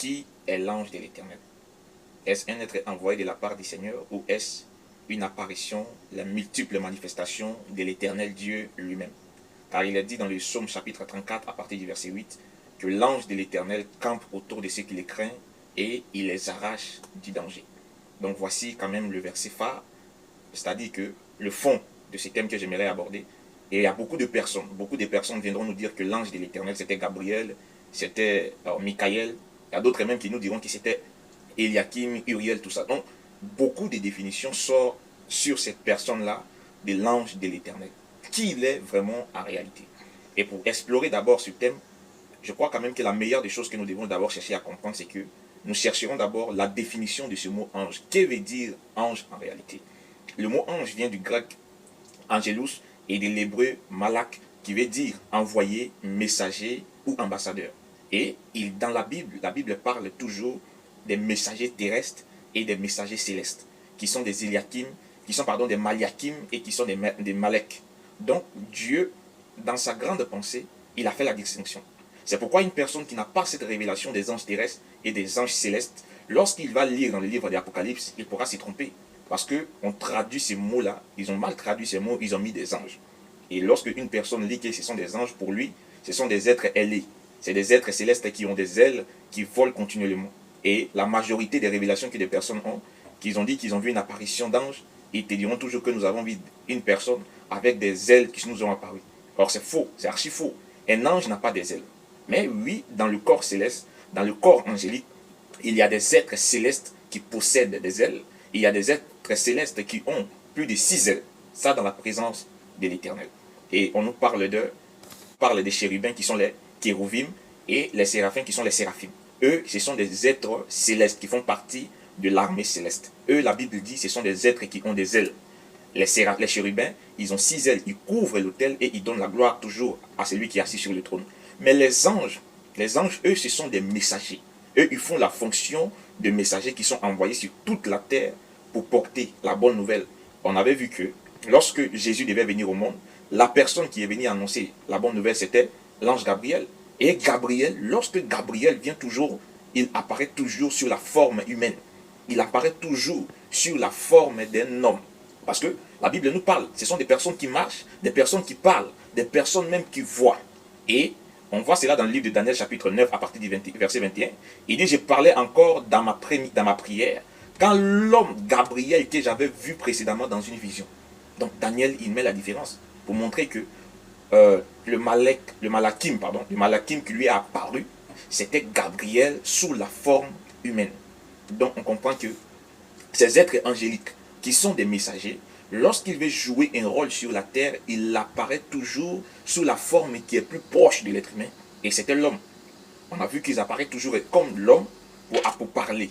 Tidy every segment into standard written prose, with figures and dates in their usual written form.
Qui est l'ange de l'Éternel? Est-ce un être envoyé de la part du Seigneur ou est-ce une apparition, la multiple manifestation de l'Éternel Dieu lui-même? Car il est dit dans le Psaume chapitre 34 à partir du verset 8 que l'ange de l'Éternel campe autour de ceux qui les craignent et il les arrache du danger. Donc voici quand même le verset phare, c'est-à-dire que le fond de ce thème que j'aimerais aborder. Et il y a beaucoup de personnes viendront nous dire que l'ange de l'Éternel c'était Gabriel, c'était Michael. Il y a d'autres même qui nous diront que c'était Eliakim, Uriel, tout ça. Donc beaucoup de définitions sortent sur cette personne-là de l'ange de l'Éternel. Qui il est vraiment en réalité? Et pour explorer d'abord ce thème, je crois quand même que la meilleure des choses que nous devons d'abord chercher à comprendre, c'est que nous chercherons d'abord la définition de ce mot ange. Que veut dire ange en réalité? Le mot ange vient du grec angelus et de l'hébreu malak, qui veut dire envoyé, messager ou ambassadeur. Et dans la Bible parle toujours des messagers terrestres et des messagers célestes, qui sont des Eliakim, qui sont des Maliakim et qui sont des Malek. Donc Dieu, dans sa grande pensée, il a fait la distinction. C'est pourquoi une personne qui n'a pas cette révélation des anges terrestres et des anges célestes, lorsqu'il va lire dans le livre de l'Apocalypse, il pourra s'y tromper. Parce qu'on traduit ces mots-là, ils ont mal traduit ces mots, ils ont mis des anges. Et lorsque une personne lit que ce sont des anges, pour lui, ce sont des êtres ailés. C'est des êtres célestes qui ont des ailes, qui volent continuellement. Et la majorité des révélations que des personnes ont, qu'ils ont dit qu'ils ont vu une apparition d'anges, ils te diront toujours que nous avons vu une personne avec des ailes qui nous ont apparu. Or c'est faux, c'est archi faux. Un ange n'a pas des ailes. Mais oui, dans le corps céleste, dans le corps angélique, il y a des êtres célestes qui possèdent des ailes. Il y a des êtres célestes qui ont plus de 6 ailes. Ça dans la présence de l'Éternel. Et on nous parle des chérubins qui sont les kérouvim et les séraphins qui sont les séraphim. Eux, ce sont des êtres célestes qui font partie de l'armée céleste. Eux, la Bible dit, ce sont des êtres qui ont des ailes. Les chérubins, ils ont 6 ailes, ils couvrent l'autel et ils donnent la gloire toujours à celui qui est assis sur le trône. Mais les anges, eux, ce sont des messagers. Eux, ils font la fonction de messagers qui sont envoyés sur toute la terre pour porter la bonne nouvelle. On avait vu que lorsque Jésus devait venir au monde, la personne qui est venue annoncer la bonne nouvelle, c'était l'ange Gabriel. Et Gabriel, lorsque Gabriel vient toujours, il apparaît toujours sur la forme humaine. Il apparaît toujours sur la forme d'un homme. Parce que la Bible nous parle, ce sont des personnes qui marchent, des personnes qui parlent, des personnes même qui voient. Et on voit cela dans le livre de Daniel chapitre 9 à partir du verset 21. Il dit, je parlais encore dans ma prière, quand l'homme Gabriel que j'avais vu précédemment dans une vision. Donc Daniel, il met la différence pour montrer que le Malakim qui lui est apparu, c'était Gabriel sous la forme humaine. Donc on comprend que ces êtres angéliques qui sont des messagers, lorsqu'il veut jouer un rôle sur la terre, il apparaît toujours sous la forme qui est plus proche de l'être humain. Et c'était l'homme. On a vu qu'ils apparaissent toujours comme l'homme pour parler.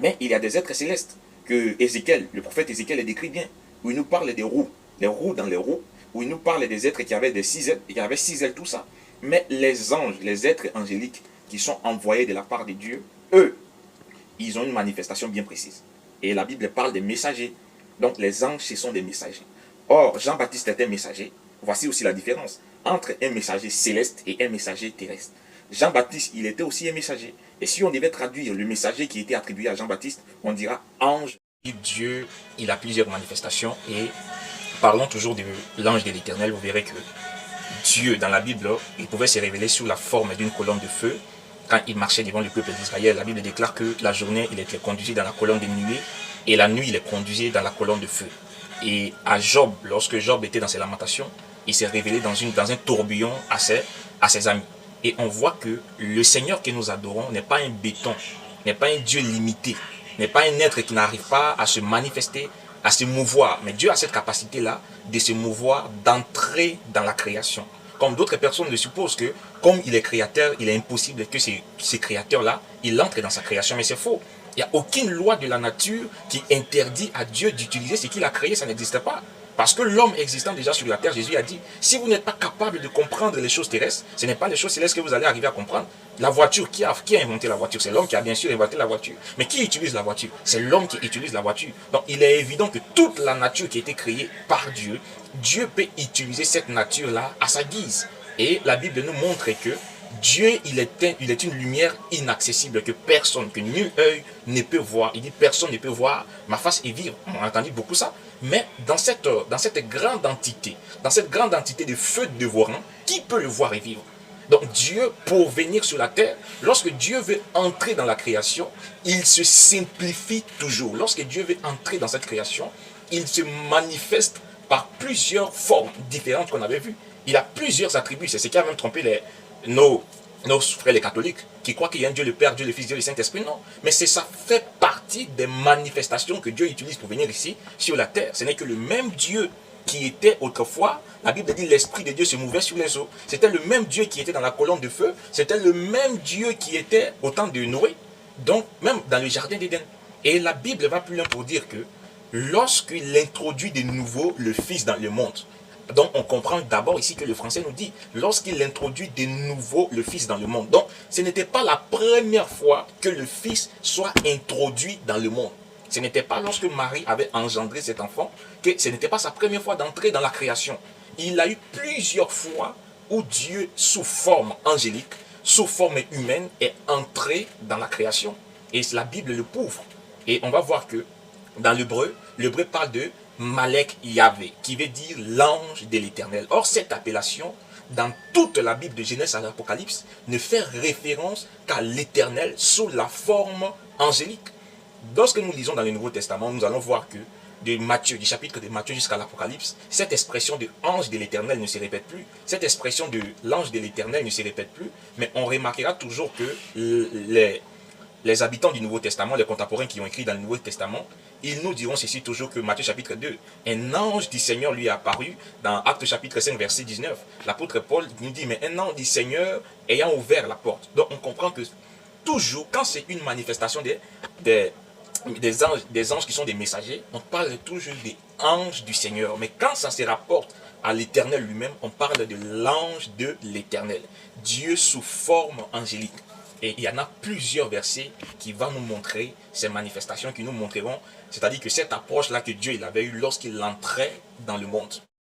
Mais il y a des êtres célestes que Ézéchiel, le prophète Ézéchiel les décrit bien, où il nous parle des roues, les roues dans les roues, où il nous parle des êtres qui avaient des 6 ailes, qui avaient 6 ailes, tout ça. Mais les anges, les êtres angéliques qui sont envoyés de la part de Dieu, eux, ils ont une manifestation bien précise. Et la Bible parle des messagers. Donc les anges, ce sont des messagers. Or, Jean-Baptiste était messager. Voici aussi la différence entre un messager céleste et un messager terrestre. Jean-Baptiste, il était aussi un messager. Et si on devait traduire le messager qui était attribué à Jean-Baptiste, on dira ange. Dieu, il a plusieurs manifestations. Et parlons toujours de l'ange de l'Éternel. Vous verrez que Dieu, dans la Bible, il pouvait se révéler sous la forme d'une colonne de feu. Quand il marchait devant le peuple d'Israël, la Bible déclare que la journée, il était conduit dans la colonne de nuée. Et la nuit, il est conduit dans la colonne de feu. Et à Job, lorsque Job était dans ses lamentations, il s'est révélé dans un tourbillon à ses amis. Et on voit que le Seigneur que nous adorons n'est pas un béton, n'est pas un Dieu limité, n'est pas un être qui n'arrive pas à se manifester, à se mouvoir. Mais Dieu a cette capacité-là de se mouvoir, d'entrer dans la création. Comme d'autres personnes le supposent que, comme il est créateur, il est impossible que ces créateurs-là, il entre dans sa création. Mais c'est faux. Il n'y a aucune loi de la nature qui interdit à Dieu d'utiliser ce qu'il a créé, ça n'existe pas. Parce que l'homme existant déjà sur la terre, Jésus a dit, si vous n'êtes pas capable de comprendre les choses terrestres, ce n'est pas les choses célestes que vous allez arriver à comprendre. La voiture, qui a inventé la voiture? C'est l'homme qui a bien sûr inventé la voiture. Mais qui utilise la voiture? C'est l'homme qui utilise la voiture. Donc il est évident que toute la nature qui a été créée par Dieu, Dieu peut utiliser cette nature-là à sa guise. Et la Bible nous montre que Dieu, il est une lumière inaccessible que personne, que nul œil ne peut voir. Il dit personne ne peut voir ma face et vivre. On a entendu beaucoup ça. Mais dans cette grande entité, dans cette grande entité de feu de dévorant, qui peut le voir et vivre? Donc Dieu, pour venir sur la terre, lorsque Dieu veut entrer dans la création, il se simplifie toujours. Lorsque Dieu veut entrer dans cette création, il se manifeste par plusieurs formes différentes qu'on avait vues. Il a plusieurs attributs. C'est ce qui a même trompé nos frères les catholiques, qui croient qu'il y a un Dieu le Père, Dieu le Fils, Dieu le Saint-Esprit. Non, mais ça fait partie des manifestations que Dieu utilise pour venir ici, sur la terre. Ce n'est que le même Dieu qui était autrefois, la Bible dit l'Esprit de Dieu se mouvait sur les eaux. C'était le même Dieu qui était dans la colonne de feu, c'était le même Dieu qui était au temps de Noé, donc même dans le jardin d'Éden. Et la Bible va plus loin pour dire que lorsqu'il introduit de nouveau le Fils dans le monde, donc on comprend d'abord ici que le français nous dit lorsqu'il introduit de nouveau le Fils dans le monde. Donc ce n'était pas la première fois que le Fils soit introduit dans le monde. Ce n'était pas lorsque Marie avait engendré cet enfant que ce n'était pas sa première fois d'entrer dans la création. Il a eu plusieurs fois où Dieu, sous forme angélique, sous forme humaine, est entré dans la création. Et la Bible le prouve. Et on va voir que dans l'hébreu parle de Malek Yahvé, qui veut dire l'ange de l'Éternel. Or, cette appellation, dans toute la Bible de Genèse à l'Apocalypse, ne fait référence qu'à l'Éternel sous la forme angélique. Lorsque nous lisons dans le Nouveau Testament, nous allons voir que de Matthieu, du chapitre de Matthieu jusqu'à l'Apocalypse, cette expression de ange de l'Éternel ne se répète plus. Cette expression de l'ange de l'Éternel ne se répète plus, mais on remarquera toujours que les habitants du Nouveau Testament, les contemporains qui ont écrit dans le Nouveau Testament, ils nous diront ceci toujours que Matthieu chapitre 2, un ange du Seigneur lui est apparu dans Actes chapitre 5 verset 19. L'apôtre Paul nous dit, mais un ange du Seigneur ayant ouvert la porte. Donc on comprend que toujours, quand c'est une manifestation des anges qui sont des messagers, on parle toujours des anges du Seigneur. Mais quand ça se rapporte à l'Éternel lui-même, on parle de l'ange de l'Éternel. Dieu sous forme angélique. Et il y en a plusieurs versets qui vont nous montrer ces manifestations, qui nous montreront, c'est-à-dire que cette approche-là que Dieu il avait eue lorsqu'il entrait dans le monde.